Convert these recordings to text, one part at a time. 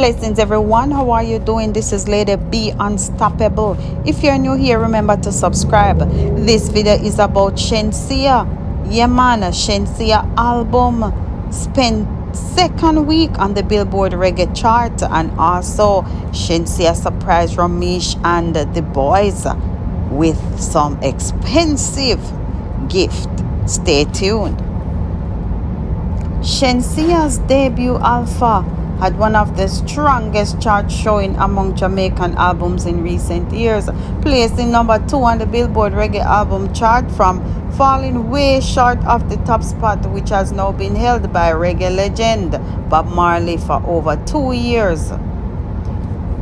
Blessings everyone, how are you doing? This is Ladybeunstoppable. If you're new here, remember to subscribe. This video is about Shenseea. Yeah man, Shenseea album spent second week on the Billboard reggae chart, and also Shenseea surprised Romeich and the boys with some expensive gift. Stay tuned. Shenseea's debut Alpha had one of the strongest chart showing among Jamaican albums in recent years, placing number 2 on the Billboard Reggae album chart from falling way short of the top spot, which has now been held by reggae legend Bob Marley for over 2 years.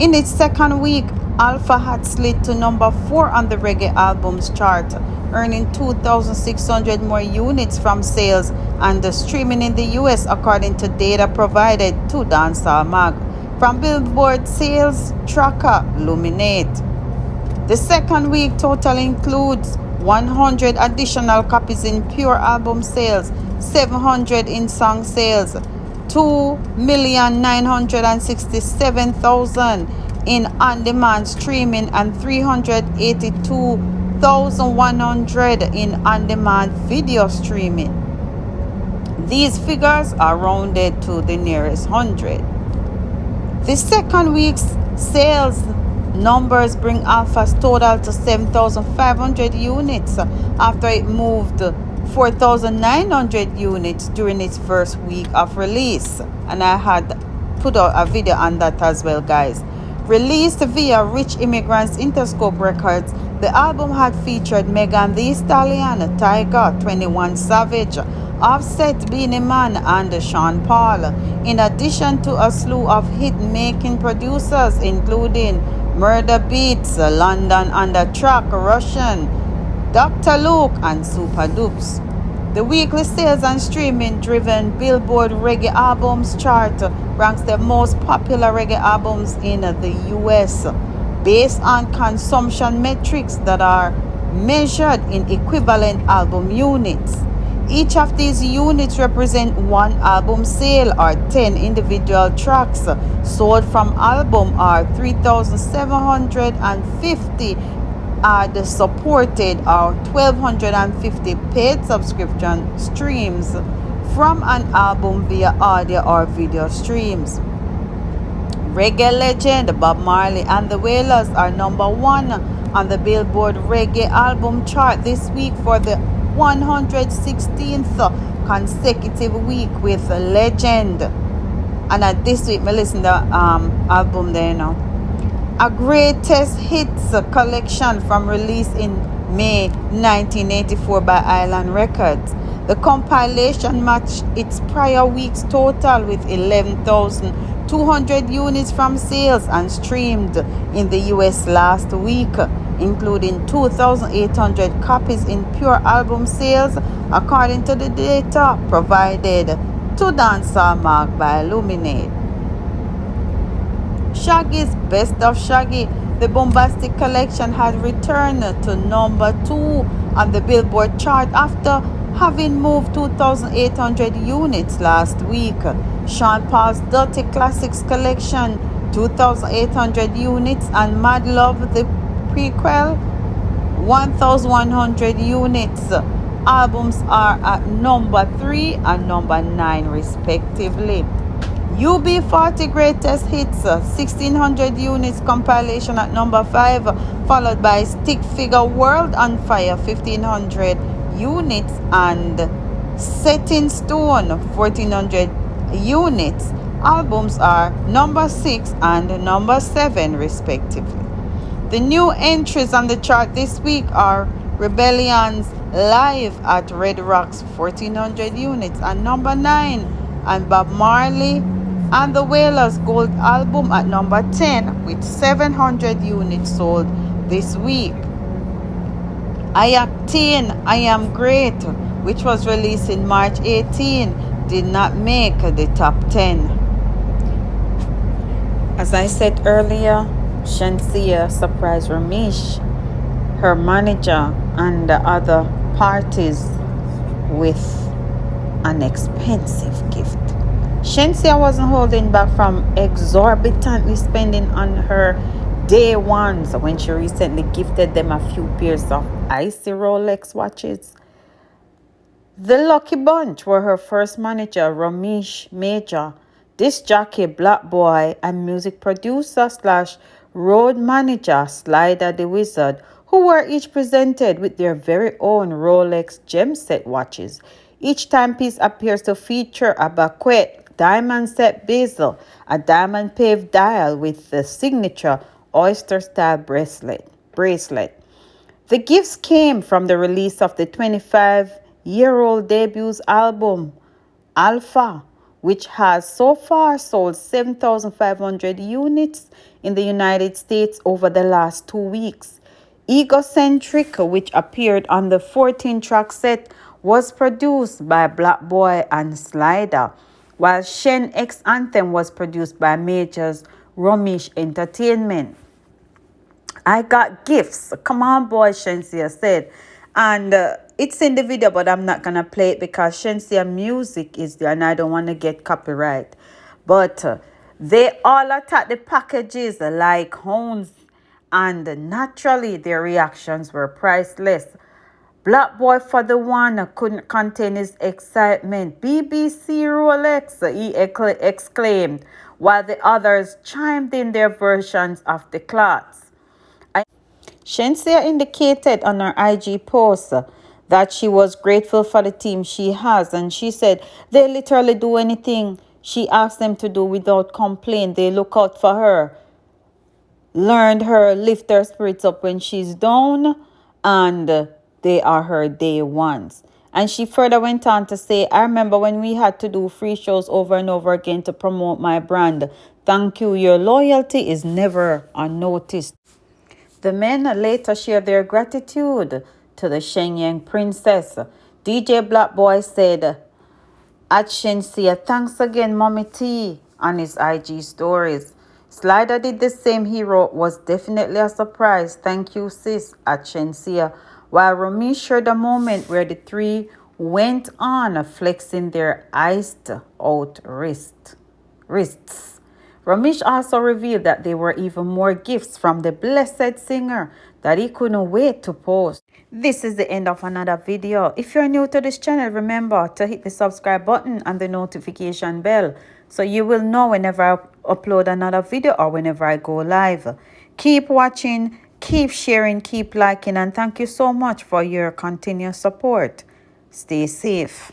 In its second week, Alpha had slid to number 4 on the reggae albums chart, earning 2,600 more units from sales and the streaming in the US, according to data provided to Dancehall Mag from Billboard sales tracker Luminate. The second week total includes 100 additional copies in pure album sales, 700 in song sales, 2,967,000 in on-demand streaming, and 382,100 in on-demand video streaming. These figures are rounded to the nearest 100. The second week's sales numbers bring Alpha's total to 7,500 units after it moved 4,900 units during its first week of release. And I had put out a video on that as well, guys. Released via Rich Immigrants Interscope Records, the album had featured Megan Thee Stallion, Tyga, 21 Savage, Offset, Beenie Man, and Sean Paul, in addition to a slew of hit-making producers including Murder Beats, London on the Track, Russian, Dr. Luke, and Super Dupes. The weekly sales and streaming-driven Billboard Reggae Albums chart ranks the most popular reggae albums in the US based on consumption metrics that are measured in equivalent album units. Each of these units represent one album sale or 10 individual tracks sold from album, or 3,750 ad supported or 1,250 paid subscription streams from an album via audio or video streams. Reggae legend Bob Marley and the Wailers are number 1 on the Billboard Reggae album chart this week for the 116th consecutive week with Legend. And this week I listen to the album there now. A greatest hits collection from release in May 1984 by Island Records. The compilation matched its prior week's total with 11,200 units from sales and streamed in the US last week, including 2,800 copies in pure album sales, according to the data provided to Dancehall Mag by Illuminate. Shaggy's Best of Shaggy, the bombastic collection, had returned to number 2 on the Billboard chart after having moved 2,800 units last week. Sean Paul's Dirty Classics collection, 2,800 units, and Mad Love the prequel, 1,100 units. Albums are at number 3 and number 9 respectively. UB40 Greatest Hits, 1,600 units compilation at number 5, followed by Stick Figure World on Fire, 1,500 units, and Setting Stone, 1,400 units. Albums are number 6 and number 7 respectively. The new entries on the chart this week are Rebellion's Live at Red Rocks, 1,400 units, and number 9, and Bob Marley and the Wailers Gold album at number 10 with 700 units sold this week. I Am Great, which was released in March 18, did not make the top 10. As I said earlier, Shenseea surprised Romeich, her manager, and the other parties with an expensive gift. Shenseea wasn't holding back from exorbitantly spending on her day ones when she recently gifted them a few pairs of icy Rolex watches. The Lucky Bunch were her first manager, Romeich Major, disc jockey, Black Boy, and music producer slash road manager, Slider the Wizard, who were each presented with their very own Rolex gem set watches. Each timepiece appears to feature a Baquet diamond set bezel, a diamond paved dial with the signature oyster style bracelet. The gifts came from the release of the 25-year-old debut album, Alpha, which has so far sold 7,500 units in the United States over the last 2 weeks. Egocentric, which appeared on the 14-track set, was produced by Black Boy and Slider, while Shen X Anthem was produced by Major's Romeich Entertainment. I got gifts. Come on, boy, Shenseea said. And it's in the video, but I'm not going to play it because Shenseea music is there and I don't want to get copyright. But they all attacked the packages like hounds, and naturally their reactions were priceless. Black Boy for the one couldn't contain his excitement. BBC Rolex, he exclaimed, while the others chimed in their versions of the cloths. Shenseea indicated on her IG post that she was grateful for the team she has, and she said they literally do anything she asks them to do without complaint. They look out for her, learned her, lift her spirits up when she's down, and they are her day ones. And she further went on to say, I remember when we had to do free shows over and over again to promote my brand. Thank you. Your loyalty is never unnoticed. The men later shared their gratitude to the Shenyang princess. DJ Black Boy said, at Shenseea, thanks again, Mommy T, on his IG stories. Slider did the same. He wrote, was definitely a surprise. Thank you, sis, at Shenseea. While Romeich shared a moment where the three went on flexing their iced out wrists. Romeich also revealed that there were even more gifts from the blessed singer that he couldn't wait to post. This is the end of another video. If you're new to this channel, remember to hit the subscribe button and the notification bell so you will know whenever I upload another video or whenever I go live. Keep watching, keep sharing, keep liking, and thank you so much for your continuous support. Stay safe.